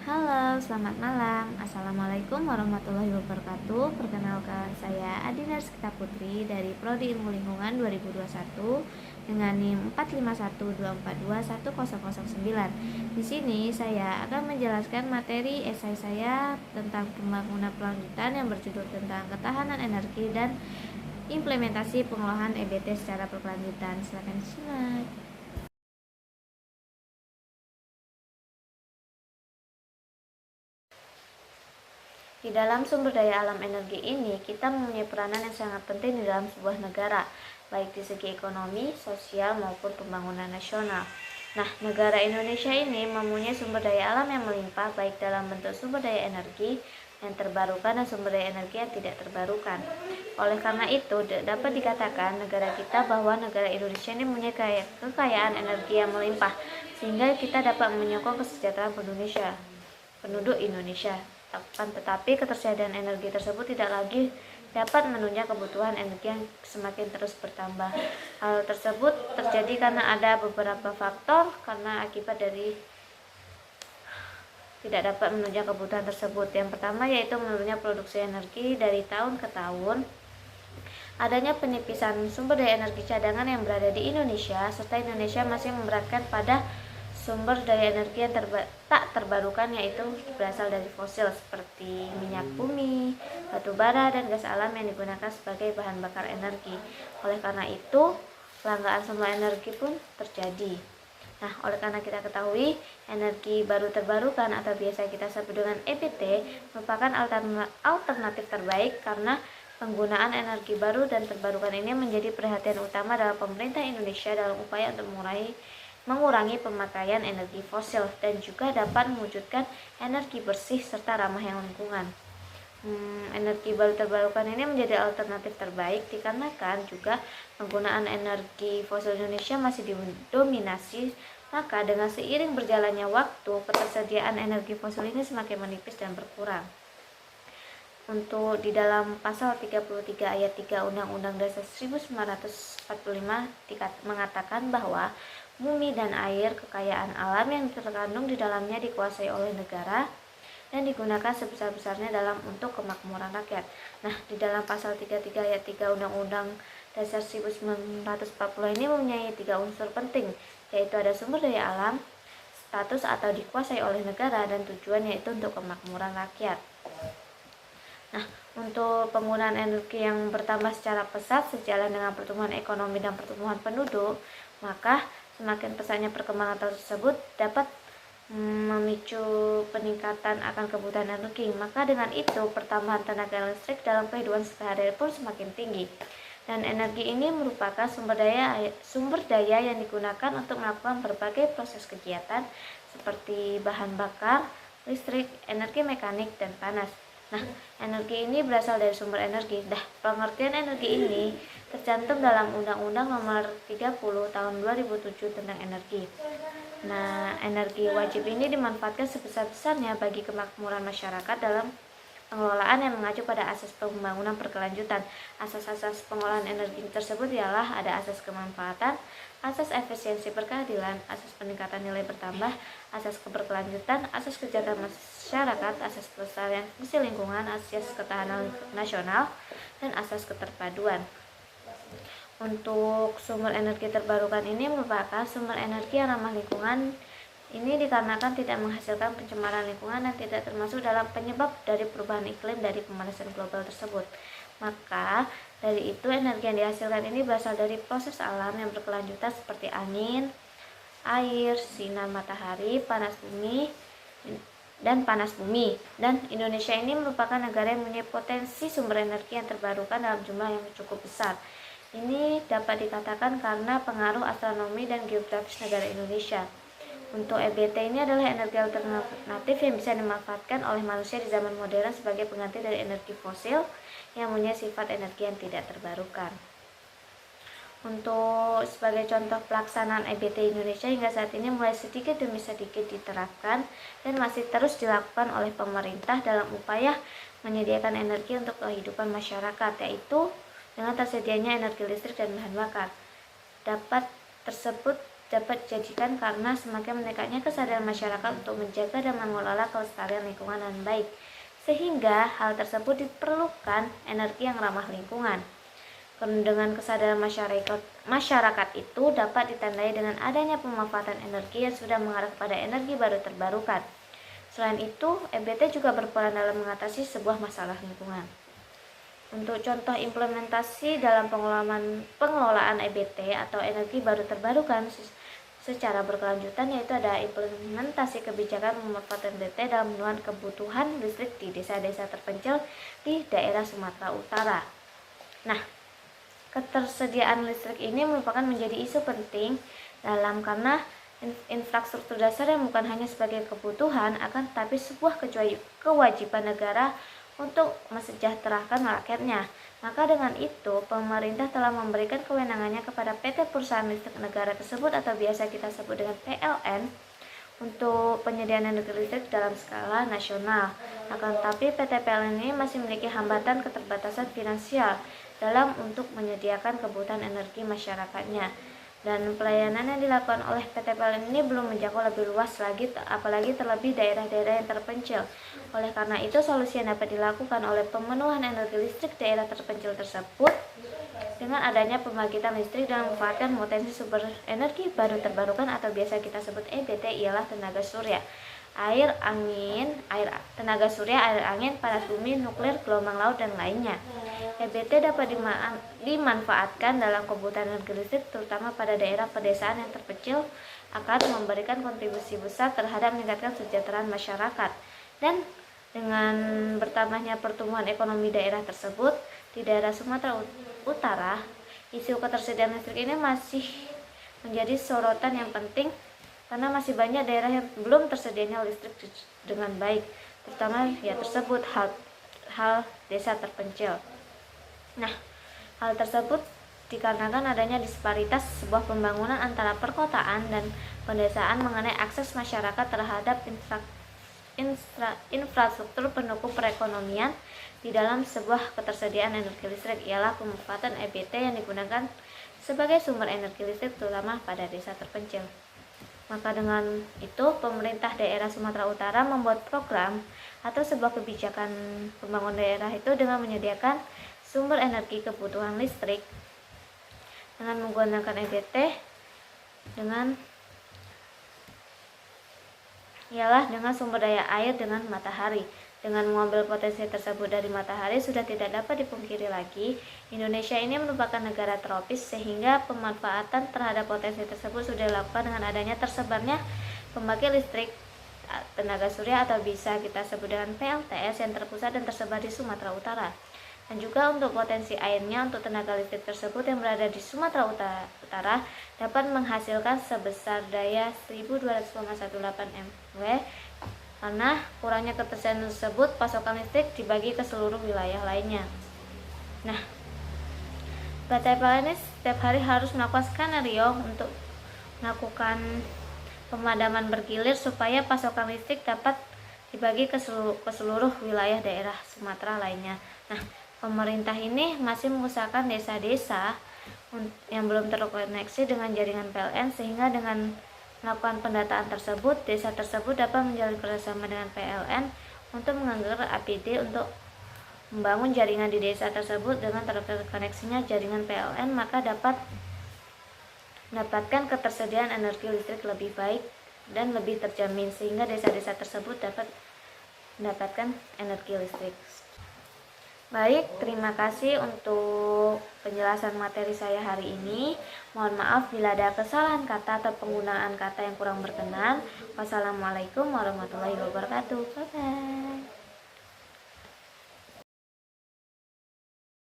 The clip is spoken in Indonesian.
Halo, selamat malam. Assalamualaikum warahmatullahi wabarakatuh. Perkenalkan, saya Adina Rizkita Putri dari Prodi Ilmu Lingkungan 2021 dengan NIM 45124210009. Di sini saya akan menjelaskan materi esai saya tentang pembangunan pelanjutan yang berjudul tentang ketahanan energi dan implementasi pengolahan EBT secara berkelanjutan. Silakan disimak. Di dalam sumber daya alam energi ini, kita mempunyai peranan yang sangat penting di dalam sebuah negara, baik di segi ekonomi, sosial, maupun pembangunan nasional. Nah, negara Indonesia ini mempunyai sumber daya alam yang melimpah, baik dalam bentuk sumber daya energi yang terbarukan dan sumber daya energi yang tidak terbarukan. Oleh karena itu, dapat dikatakan negara kita bahwa negara Indonesia ini mempunyai kekayaan energi yang melimpah, sehingga kita dapat menyokong kesejahteraan penduduk Indonesia. Tetapi ketersediaan energi tersebut tidak lagi dapat menunjang kebutuhan energi yang semakin terus bertambah. Hal tersebut terjadi karena ada beberapa faktor karena akibat dari tidak dapat menunjang kebutuhan tersebut. Yang pertama yaitu menurunnya produksi energi dari tahun ke tahun, adanya penipisan sumber daya energi cadangan yang berada di Indonesia, serta Indonesia masih memberatkan pada sumber daya energi yang tak terbarukan, yaitu berasal dari fosil seperti minyak bumi, batu bara, dan gas alam yang digunakan sebagai bahan bakar energi. Oleh karena itu, kelangkaan sumber energi pun terjadi. Nah, oleh karena kita ketahui, energi baru terbarukan atau biasa kita sebut dengan EBT merupakan alternatif terbaik karena penggunaan energi baru dan terbarukan ini menjadi perhatian utama dalam pemerintah Indonesia dalam upaya untuk mengurangi pemakaian energi fosil dan juga dapat mewujudkan energi bersih serta ramah lingkungan. Energi baru terbarukan ini menjadi alternatif terbaik dikarenakan juga penggunaan energi fosil Indonesia masih didominasi, maka dengan seiring berjalannya waktu ketersediaan energi fosil ini semakin menipis dan berkurang. Untuk di dalam pasal 33 ayat 3 Undang-Undang Dasar 1945 mengatakan bahwa bumi dan air, kekayaan alam yang terkandung di dalamnya dikuasai oleh negara dan digunakan sebesar-besarnya dalam untuk kemakmuran rakyat. Nah, di dalam pasal 33 ayat 3 Undang-Undang Dasar 1940 ini mempunyai 3 unsur penting, yaitu ada sumber daya alam, status atau dikuasai oleh negara, dan tujuan yaitu untuk kemakmuran rakyat. Nah, untuk penggunaan energi yang bertambah secara pesat sejalan dengan pertumbuhan ekonomi dan pertumbuhan penduduk, maka semakin pesatnya perkembangan tersebut dapat memicu peningkatan akan kebutuhan energi. Maka dengan itu, pertambahan tenaga listrik dalam kehidupan sehari-hari pun semakin tinggi. Dan energi ini merupakan sumber daya yang digunakan untuk melakukan berbagai proses kegiatan seperti bahan bakar, listrik, energi mekanik, dan panas. Nah, energi ini berasal dari sumber energi. Pengertian energi ini tercantum dalam Undang-Undang Nomor 30 Tahun 2007 tentang energi. Nah, energi wajib ini dimanfaatkan sebesar-besarnya bagi kemakmuran masyarakat dalam pengelolaan yang mengacu pada asas pembangunan berkelanjutan. Asas-asas pengolahan energi tersebut ialah ada asas kemanfaatan, asas efisiensi berkeadilan, asas peningkatan nilai bertambah, asas keberkelanjutan, asas kesejahteraan masyarakat, asas pelestarian fungsi lingkungan, asas ketahanan nasional, dan asas keterpaduan. Untuk sumber energi terbarukan ini merupakan sumber energi yang ramah lingkungan. Ini dikarenakan tidak menghasilkan pencemaran lingkungan dan tidak termasuk dalam penyebab dari perubahan iklim dari pemanasan global tersebut. Maka dari itu energi yang dihasilkan ini berasal dari proses alam yang berkelanjutan seperti angin, air, sinar matahari, panas bumi. Dan Indonesia ini merupakan negara yang mempunyai potensi sumber energi yang terbarukan dalam jumlah yang cukup besar. Ini dapat dikatakan karena pengaruh astronomi dan geografis negara Indonesia. Untuk EBT ini adalah energi alternatif yang bisa dimanfaatkan oleh manusia di zaman modern sebagai pengganti dari energi fosil yang mempunyai sifat energi yang tidak terbarukan. Untuk sebagai contoh pelaksanaan EBT Indonesia hingga saat ini mulai sedikit demi sedikit diterapkan dan masih terus dilakukan oleh pemerintah dalam upaya menyediakan energi untuk kehidupan masyarakat, yaitu dengan tersedianya energi listrik dan bahan bakar. Dapat tersebut dapat dijadikan karena semakin meningkatnya kesadaran masyarakat untuk menjaga dan mengelola kelestarian lingkungan dengan baik. Sehingga hal tersebut diperlukan energi yang ramah lingkungan. Dengan kesadaran masyarakat itu dapat ditandai dengan adanya pemanfaatan energi yang sudah mengarah kepada energi baru terbarukan. Selain itu, EBT juga berperan dalam mengatasi sebuah masalah lingkungan. Untuk contoh implementasi dalam pengelolaan EBT atau energi baru terbarukan secara berkelanjutan, yaitu ada implementasi kebijakan pemanfaatan EBT dalam memenuhi kebutuhan listrik di desa-desa terpencil di daerah Sumatera Utara. Nah, ketersediaan listrik ini merupakan menjadi isu penting karena infrastruktur dasar yang bukan hanya sebagai kebutuhan, akan tetapi sebuah kewajiban negara untuk mesejahterakan rakyatnya. Maka dengan itu, pemerintah telah memberikan kewenangannya kepada PT Perusahaan Listrik Negara tersebut atau biasa kita sebut dengan PLN untuk penyediaan energi listrik dalam skala nasional. Akan tetapi PT PLN ini masih memiliki hambatan keterbatasan finansial dalam untuk menyediakan kebutuhan energi masyarakatnya. Dan pelayanan yang dilakukan oleh PT PLN ini belum menjangkau lebih luas lagi, apalagi terlebih daerah-daerah yang terpencil. Oleh karena itu, solusi yang dapat dilakukan oleh pemenuhan energi listrik daerah terpencil tersebut dengan adanya pembangkitan listrik dan memanfaatkan potensi sumber energi baru terbarukan atau biasa kita sebut EBT ialah tenaga surya, tenaga surya, air angin, panas bumi, nuklir, gelombang laut, dan lainnya. EBT dapat dimanfaatkan dalam kebutuhan energi listrik terutama pada daerah pedesaan yang terpencil, akan memberikan kontribusi besar terhadap meningkatkan kesejahteraan masyarakat. Dan dengan bertambahnya pertumbuhan ekonomi daerah tersebut, di daerah Sumatera Utara, isu ketersediaan listrik ini masih menjadi sorotan yang penting karena masih banyak daerah yang belum tersedianya listrik dengan baik, terutama tersebut hal desa terpencil. Nah, hal tersebut dikarenakan adanya disparitas sebuah pembangunan antara perkotaan dan pedesaan mengenai akses masyarakat terhadap infrastruktur pendukung perekonomian di dalam sebuah ketersediaan energi listrik ialah pemanfaatan EBT yang digunakan sebagai sumber energi listrik terutama pada desa terpencil. Maka dengan itu, pemerintah daerah Sumatera Utara membuat program atau sebuah kebijakan pembangunan daerah itu dengan menyediakan sumber energi kebutuhan listrik dengan menggunakan EBT dengan sumber daya air dengan matahari. Dengan mengambil potensi tersebut dari matahari, sudah tidak dapat dipungkiri lagi, Indonesia ini merupakan negara tropis sehingga pemanfaatan terhadap potensi tersebut sudah dilakukan dengan adanya tersebarnya pembangkit listrik tenaga surya atau bisa kita sebut dengan PLTS yang terpusat dan tersebar di Sumatera Utara. Dan juga untuk potensi airnya untuk tenaga listrik tersebut yang berada di Sumatera Utara dapat menghasilkan sebesar daya 1200,18 MW. Karena kurangnya ketersediaan tersebut, pasokan listrik dibagi ke seluruh wilayah lainnya. Nah, PT PLN setiap hari harus melakukan skenario untuk melakukan pemadaman bergilir supaya pasokan listrik dapat dibagi ke seluruh wilayah daerah Sumatera lainnya. Nah, pemerintah ini masih mengusahakan desa-desa yang belum terkoneksi dengan jaringan PLN, sehingga dengan melakukan pendataan tersebut, desa tersebut dapat menjalin kerjasama dengan PLN untuk menganggarkan APD untuk membangun jaringan di desa tersebut. Dengan terkoneksinya jaringan PLN, maka dapat mendapatkan ketersediaan energi listrik lebih baik dan lebih terjamin, sehingga desa-desa tersebut dapat mendapatkan energi listrik. Baik, terima kasih untuk penjelasan materi saya hari ini. Mohon maaf bila ada kesalahan kata atau penggunaan kata yang kurang berkenan. Wassalamualaikum warahmatullahi wabarakatuh. Bye-bye.